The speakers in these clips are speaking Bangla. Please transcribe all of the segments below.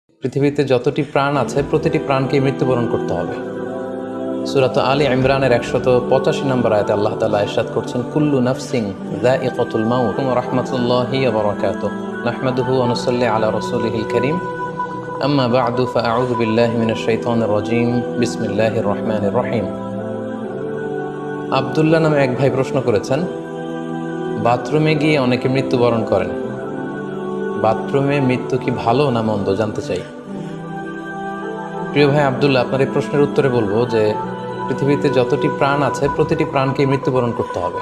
পৃথিবীতে যতটি প্রাণ আছে প্রতিটি প্রাণকে মৃত্যুবরণ করতে হবে। সূরাত আলী ইমরানের 185 নম্বর আয়াতে আল্লাহ তাআলা ইরশাদ করছেন, কুল্লু নাফসিন যায়িকাতুল মাউত ওয়া রাহমাতুল্লাহি ওয়া বারাকাতুহু নাহমাদুহু ওয়া নুসাল্লি আলা রাসূলিহিল কারীম আম্মা বা'দু ফাআউযু বিল্লাহি মিনাশ শাইতানির রাজীম বিসমিল্লাহির রহমানির রহিম। আব্দুল্লাহ নামে এক ভাই প্রশ্ন করেছেন, বাথরুমে গিয়ে অনেকে মৃত্যুবরণ করেন, বাথরুমে মৃত্যু কি ভালো না মন্দ জানতে চাই। প্রিয় ভাই আব্দুল্লাহ, আপনার এই প্রশ্নের উত্তরে বলবো যে পৃথিবীতে যতটি প্রাণ আছে প্রতিটি প্রাণকে মৃত্যুবরণ করতে হবে।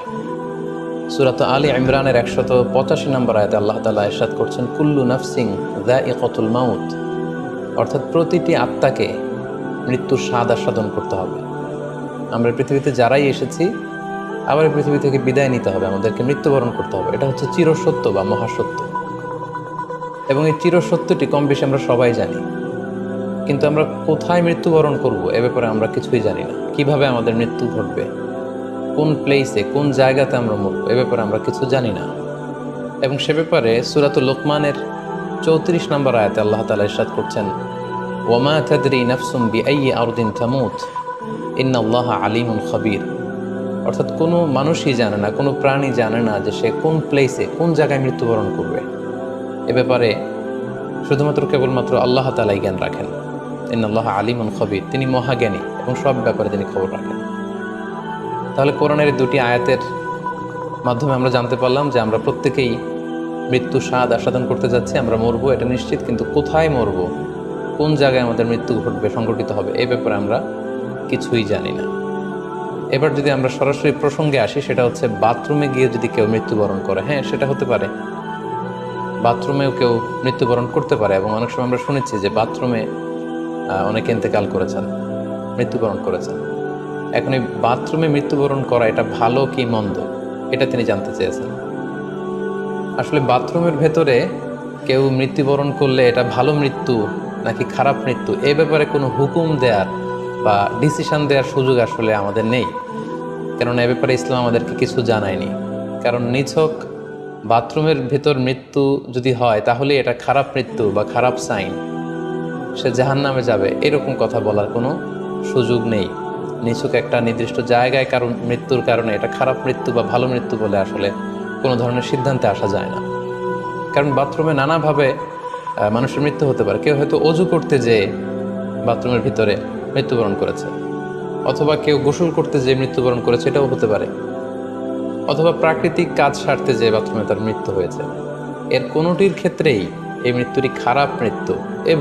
সূরাত আলী ইমরানের 185 নম্বর আয়াতে আল্লাহ তাআলা ইরশাদ করছেন, কুল্লু নাফসিন যায়িকাতুল মাউত, অর্থাৎ প্রতিটি আত্মাকে মৃত্যুর স্বাদ আস্বাদন করতে হবে। আমরা পৃথিবীতে যারাই এসেছি আবার এই পৃথিবী থেকে বিদায় নিতে হবে, আমাদেরকে মৃত্যুবরণ করতে হবে। এটা হচ্ছে চিরসত্য বা মহাসত্য, এবং এই চিরসত্যটি কম বেশি আমরা সবাই জানি। কিন্তু আমরা কোথায় মৃত্যুবরণ করব এ ব্যাপারে আমরা কিছুই জানি না। কিভাবে আমাদের মৃত্যু ঘটবে, কোন প্লেসে, কোন জায়গাতে আমরা মরবো এ ব্যাপারে আমরা কিছু জানি না। এবং সে ব্যাপারে সূরাতুল লুকমানের 34 নম্বর আয়াতে আল্লাহ তাআলা ইরশাদ করছেন, ওয়ামা তাদরি নাফসুম বিআইয়ি আরদিন তামুত ইন্নাল্লাহা আলিমুন খাবীর। অর্থাৎ কোনো মানুষই জানে না, কোনো প্রাণী জানে না যে সে কোন প্লেসে, কোন জায়গায় মৃত্যুবরণ করবে। এ ব্যাপারে শুধুমাত্র কেবলমাত্র আল্লাহ তাআলাই জ্ঞান রাখেন। ইন্নাল্লাহা আলিমুন খাবীর, তিনি মহাজ্ঞানী এবং সব ব্যাপারে তিনি খবর রাখেন। তাহলে কোরআনের এই দুটি আয়াতের মাধ্যমে আমরা জানতে পারলাম যে আমরা প্রত্যেকেই মৃত্যু স্বাদ আস্বাদন করতে যাচ্ছি, আমরা মরবো এটা নিশ্চিত, কিন্তু কোথায় মরবো, কোন জায়গায় আমাদের মৃত্যু ঘটবে, সংঘটিত হবে এই ব্যাপারে আমরা কিছুই জানি না। এবার যদি আমরা সরাসরি প্রসঙ্গে আসি, সেটা হচ্ছে বাথরুমে গিয়ে যদি কেউ মৃত্যুবরণ করে, হ্যাঁ সেটা হতে পারে, বাথরুমেও কেউ মৃত্যুবরণ করতে পারে। এবং অনেক সময় আমরা শুনেছি যে বাথরুমে অনেকে ইন্তেকাল করেছেন, মৃত্যুবরণ করেছেন। এখন এই বাথরুমে মৃত্যুবরণ করা এটা ভালো কি মন্দ এটা তিনি জানতে চেয়েছেন। আসলে বাথরুমের ভেতরে কেউ মৃত্যুবরণ করলে এটা ভালো মৃত্যু নাকি খারাপ মৃত্যু এই ব্যাপারে কোনো হুকুম দেওয়ার বা ডিসিশন দেওয়ার সুযোগ আসলে আমাদের নেই, কেননা এ ব্যাপারে ইসলাম আমাদেরকে কিছু জানায়নি। কারণ নিছক বাথরুমের ভেতর মৃত্যু যদি হয় তাহলে এটা খারাপ মৃত্যু বা খারাপ সাইন, সে জাহান্নামে যাবে এরকম কথা বলার কোনো সুযোগ নেই। নিছক একটা নির্দিষ্ট জায়গায় কারণ মৃত্যুর কারণে এটা খারাপ মৃত্যু বা ভালো মৃত্যু বলে আসলে কোনো ধরনের সিদ্ধান্তে আসা যায় না। কারণ বাথরুমে নানাভাবে মানুষের মৃত্যু হতে পারে। কেউ হয়তো অজু করতে যেয়ে বাথরুমের ভিতরে মৃত্যুবরণ করেছে, অথবা কেউ গোসল করতে যেয়ে মৃত্যুবরণ করেছে, এটাও হতে পারে, অথবা প্রাকৃতিক কাজ সারতে যেয়ে বাথরুমে তার মৃত্যু হয়েছে। এর কোনোটির ক্ষেত্রেই এই মৃত্যুটি খারাপ মৃত্যু এভাবে